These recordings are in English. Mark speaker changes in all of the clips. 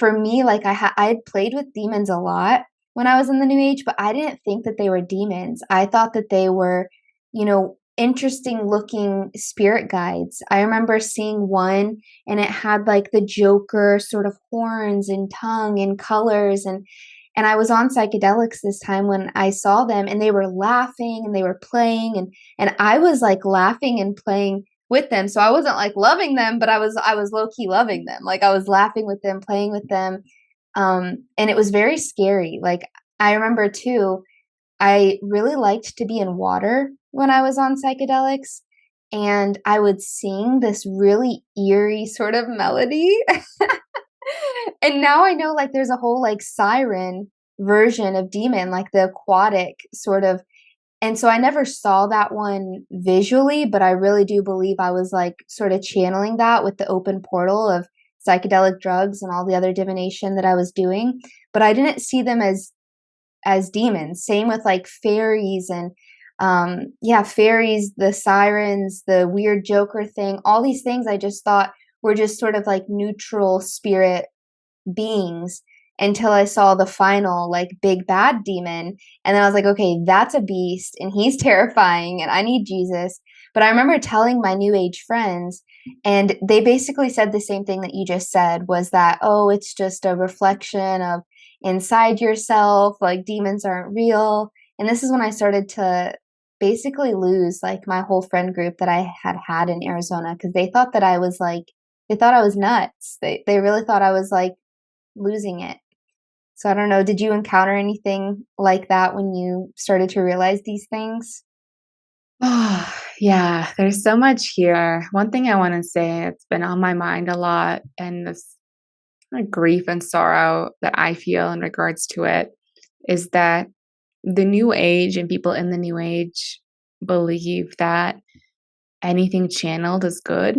Speaker 1: for me, like I had played with demons a lot when I was in the New Age, but I didn't think that they were demons. I thought that they were, interesting looking spirit guides. I remember seeing one and it had like the Joker sort of horns and tongue and colors, and I was on psychedelics this time when I saw them, and they were laughing and they were playing, and I was like laughing and playing with them. So I wasn't like loving them, but I was low key loving them. Like I was laughing with them, playing with them. And it was very scary. Like I remember too, I really liked to be in water when I was on psychedelics, and I would sing this really eerie sort of melody. And now I know like there's a whole like siren version of demon, like the aquatic sort of. And so I never saw that one visually, but I really do believe I was like sort of channeling that with the open portal of psychedelic drugs and all the other divination that I was doing. But I didn't see them as demons. Same with like fairies and fairies, the sirens, the weird Joker thing, all these things I just thought were just sort of like neutral spirit beings until I saw the final like big bad demon. And then I was like, okay, that's a beast and he's terrifying and I need Jesus. But I remember telling my New Age friends, and they basically said the same thing that you just said, was that, oh, it's just a reflection of inside yourself, like demons aren't real. And this is when I started to basically lose like my whole friend group that I had in Arizona, because they thought that I was like, they thought I was nuts. They really thought I was like losing it. So I don't know, did you encounter anything like that when you started to realize these things?
Speaker 2: Oh, yeah, there's so much here. One thing I want to say, it's been on my mind a lot, and this grief and sorrow that I feel in regards to it is that the New Age and people in the New Age believe that anything channeled is good,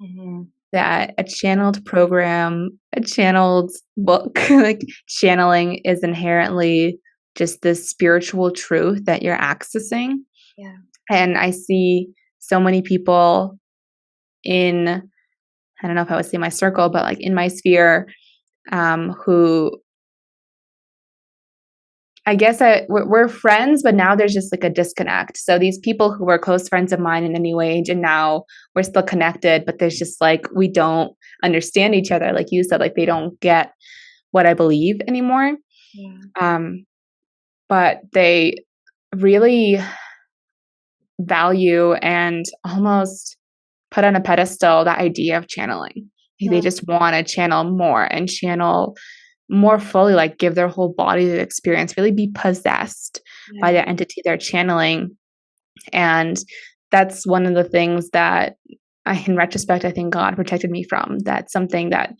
Speaker 1: Mm-hmm.
Speaker 2: that a channeled program, a channeled book, like channeling is inherently just this spiritual truth that you're accessing.
Speaker 1: Yeah.
Speaker 2: And I see so many people in, I don't know if I would say my circle, but like in my sphere, who I guess we're friends, but now there's just like a disconnect. So these people who were close friends of mine in the New Age, and now we're still connected, but there's just like, we don't understand each other. Like you said, like they don't get what I believe anymore.
Speaker 1: Yeah.
Speaker 2: But they really value and almost put on a pedestal that idea of channeling. They just want to channel more and channel more fully, like give their whole body the experience, really be possessed by the entity they're channeling. And that's one of the things that in retrospect, I think God protected me from. That's something that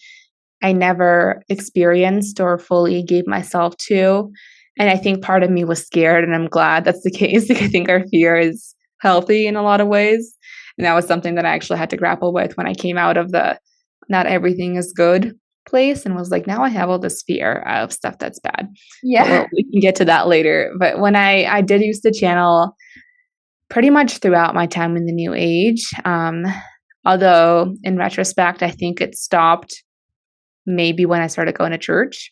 Speaker 2: I never experienced or fully gave myself to. And I think part of me was scared, and I'm glad that's the case. Like, I think our fear is healthy in a lot of ways. And that was something that I actually had to grapple with when I came out of the not everything is good place and was like, now I have all this fear of stuff that's bad.
Speaker 1: Yeah.
Speaker 2: But we can get to that later. But when I did use the channel pretty much throughout my time in the New Age, although in retrospect, I think it stopped maybe when I started going to church.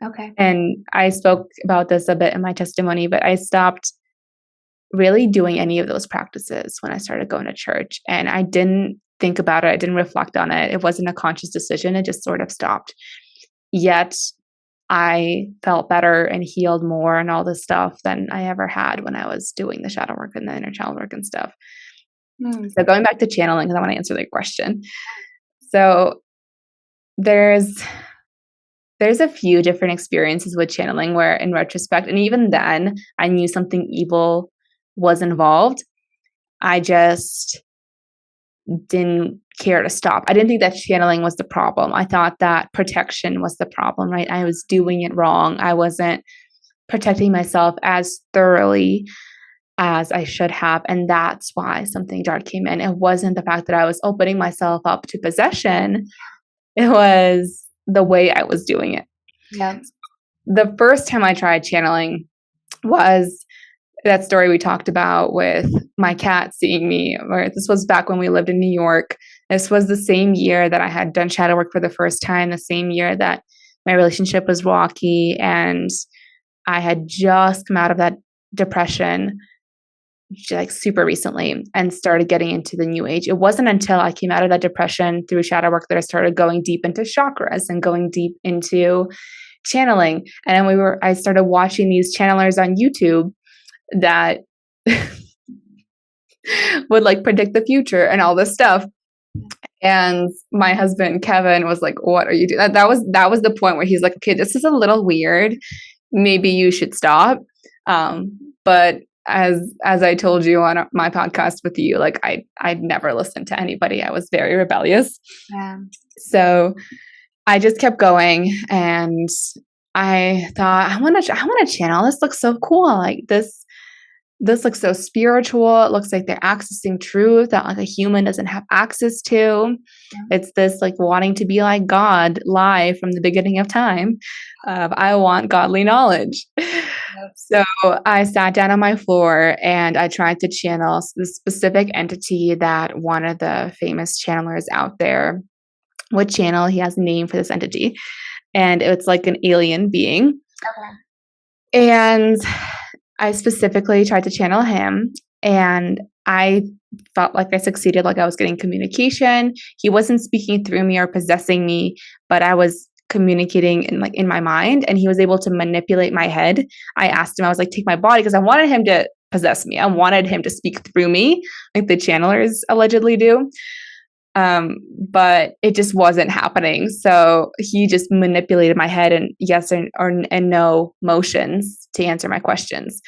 Speaker 1: Okay.
Speaker 2: And I spoke about this a bit in my testimony, but I stopped really doing any of those practices when I started going to church. And I didn't think about it. I didn't reflect on it. It wasn't a conscious decision. It just sort of stopped. Yet I felt better and healed more and all this stuff than I ever had when I was doing the shadow work and the inner child work and stuff. So going back to channeling, because I want to answer that question. So there's a few different experiences with channeling where in retrospect, and even then, I knew something evil was involved. I just didn't care to stop. I didn't think that channeling was the problem. I thought that protection was the problem, right? I was doing it wrong. I wasn't protecting myself as thoroughly as I should have. And that's why something dark came in. It wasn't the fact that I was opening myself up to possession. It was the way I was doing it.
Speaker 1: Yeah.
Speaker 2: The first time I tried channeling was that story we talked about with my cat seeing me, or this was back when we lived in New York. This was the same year that I had done shadow work for the first time, the same year that my relationship was rocky, and I had just come out of that depression like super recently and started getting into the new age. It wasn't until I came out of that depression through shadow work that I started going deep into chakras and going deep into channeling. And then I started watching these channelers on YouTube that would like predict the future and all this stuff. And my husband Kevin was like, "What are you doing?" That was the point where he's like, "Okay, this is a little weird. Maybe you should stop." But as I told you on my podcast with you, like I'd never listened to anybody. I was very rebellious.
Speaker 1: Yeah.
Speaker 2: So I just kept going, and I thought, I want to channel. This looks so cool. Like this looks so spiritual. It looks like they're accessing truth that like a human doesn't have access to. Yeah. It's this like wanting to be like God lie from the beginning of time. I want godly knowledge. Yep. So I sat down on my floor and I tried to channel the specific entity that one of the famous channelers out there would channel. He has a name for this entity, and it's like an alien being. Okay. And I specifically tried to channel him, and I felt like I succeeded, like I was getting communication. He wasn't speaking through me or possessing me, but I was communicating in my mind, and he was able to manipulate my head. I asked him, I was like, take my body, because I wanted him to possess me. I wanted him to speak through me, like the channelers allegedly do. But it just wasn't happening. So he just manipulated my head and yes and no motions to answer my questions.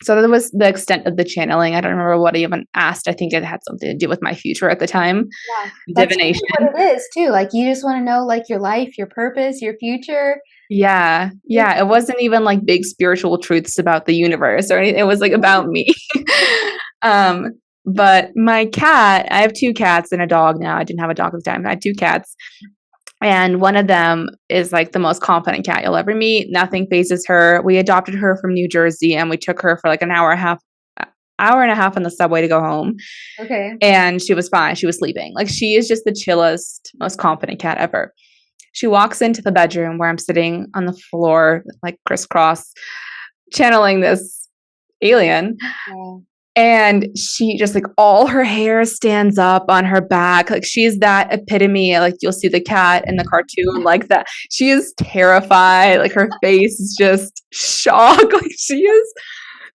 Speaker 2: So that was the extent of the channeling. I don't remember what I even asked. I think it had something to do with my future at the time.
Speaker 1: Yeah, divination. That's really what it is too. Like you just want to know like your life, your purpose, your future.
Speaker 2: Yeah. Yeah. It wasn't even like big spiritual truths about the universe or anything. It was like about me. But my cat, I have 2 cats and a dog now. I didn't have a dog at the time. I had 2 cats. And one of them is like the most confident cat you'll ever meet. Nothing phases her. We adopted her from New Jersey and we took her for like an hour and a half on the subway to go home.
Speaker 1: Okay.
Speaker 2: And she was fine. She was sleeping. Like she is just the chillest, most confident cat ever. She walks into the bedroom where I'm sitting on the floor, like crisscross, channeling this alien. Yeah. And she just like all her hair stands up on her back. Like she's that epitome. Like you'll see the cat in the cartoon like that. She is terrified. Like her face is just shocked. Like she is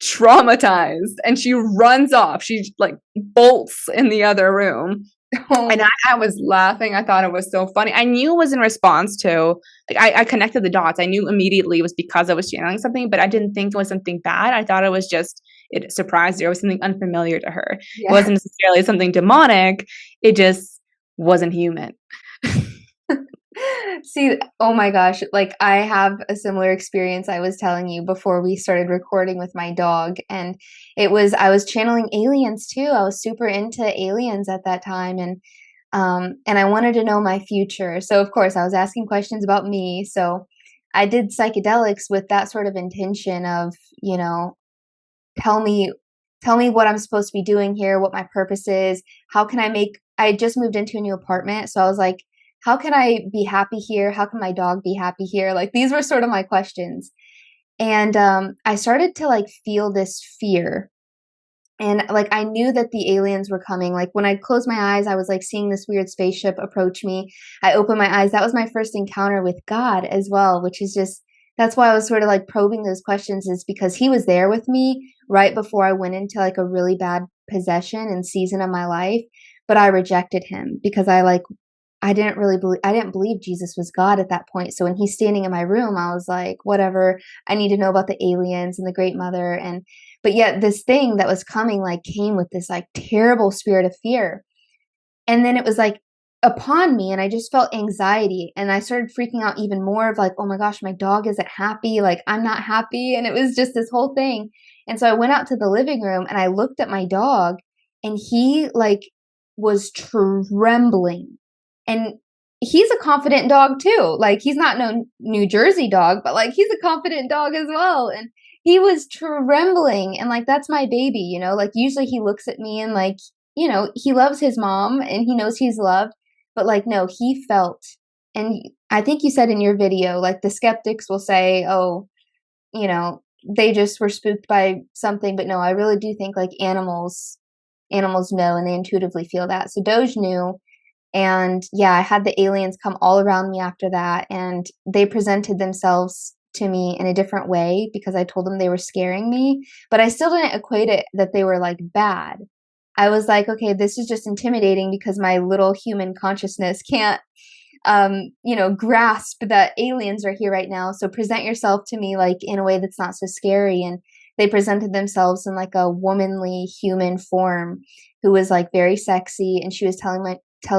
Speaker 2: traumatized and she runs off. She like bolts in the other room. And I was laughing. I thought it was so funny. I knew it was in response to, like, I connected the dots. I knew immediately it was because I was channeling something, but I didn't think it was something bad. I thought it was just, it surprised her. It was something unfamiliar to her. Yeah. It wasn't necessarily something demonic. It just wasn't human.
Speaker 1: See, oh my gosh, like I have a similar experience I was telling you before we started recording with my dog. And I was channeling aliens too. I was super into aliens at that time. And I wanted to know my future. So of course I was asking questions about me. So I did psychedelics with that sort of intention of, you know, tell me what I'm supposed to be doing here, what my purpose is. I just moved into a new apartment. So I was like, how can I be happy here? How can my dog be happy here? Like these were sort of my questions. And I started to like feel this fear. And like I knew that the aliens were coming. Like when I closed my eyes, I was like seeing this weird spaceship approach me. I opened my eyes. That was my first encounter with God as well, which is just, that's why I was sort of like probing those questions, is because he was there with me right before I went into like a really bad possession and season of my life. But I rejected him because I didn't believe Jesus was God at that point. So when he's standing in my room, I was like, whatever, I need to know about the aliens and the Great Mother. But yet this thing that was coming like came with this like terrible spirit of fear. And then it was like upon me and I just felt anxiety and I started freaking out even more of like, oh my gosh, my dog isn't happy. Like I'm not happy. And it was just this whole thing. And so I went out to the living room and I looked at my dog and he like was trembling. And he's a confident dog too. Like he's not no New Jersey dog, but like he's a confident dog as well. And he was trembling, and, like, that's my baby, you know, like, usually he looks at me and, like, you know, he loves his mom and he knows he's loved, but, like, no, he felt and I think you said in your video, like, the skeptics will say, "Oh, you know, they just were spooked by something," but no, I really do think, like, animals know and they intuitively feel that, so Doge knew, and yeah, I had the aliens come all around me after that, and they presented themselves to me in a different way because I told them they were scaring me, but I still didn't equate it that they were, like, bad. I was like, "Okay, this is just intimidating because my little human consciousness can't, you know, grasp that aliens are here right now, so present yourself to me, like, in a way that's not so scary," and they presented themselves in, like, a womanly human form who was, like, very sexy, and she was telling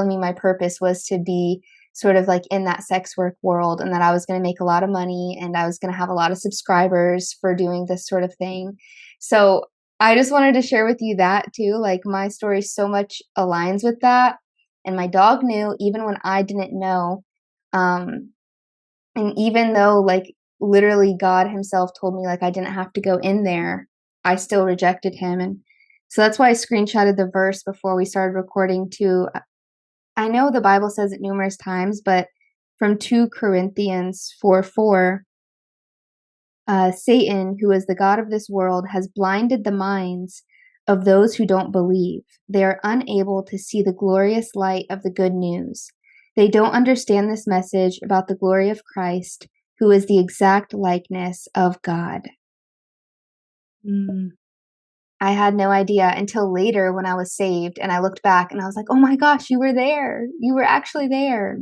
Speaker 1: me my purpose was to be sort of, like, in that sex work world and that I was gonna make a lot of money and I was gonna have a lot of subscribers for doing this sort of thing. So, I just wanted to share with you that too, like, my story so much aligns with that, and my dog knew even when I didn't know, um, and even though, like, literally God himself told me, like, I didn't have to go in there, I still rejected him, and so that's why I screenshotted the verse before we started recording too. I know the Bible says it numerous times, but from 2 Corinthians 4:4, Satan, who is the god of this world, has blinded the minds of those who don't believe. They are unable to see the glorious light of the good news. They don't understand this message about the glory of Christ, who is the exact likeness of God.
Speaker 2: Mm.
Speaker 1: I had no idea until later when I was saved and I looked back and I was like, "Oh my gosh, you were there. You were actually there."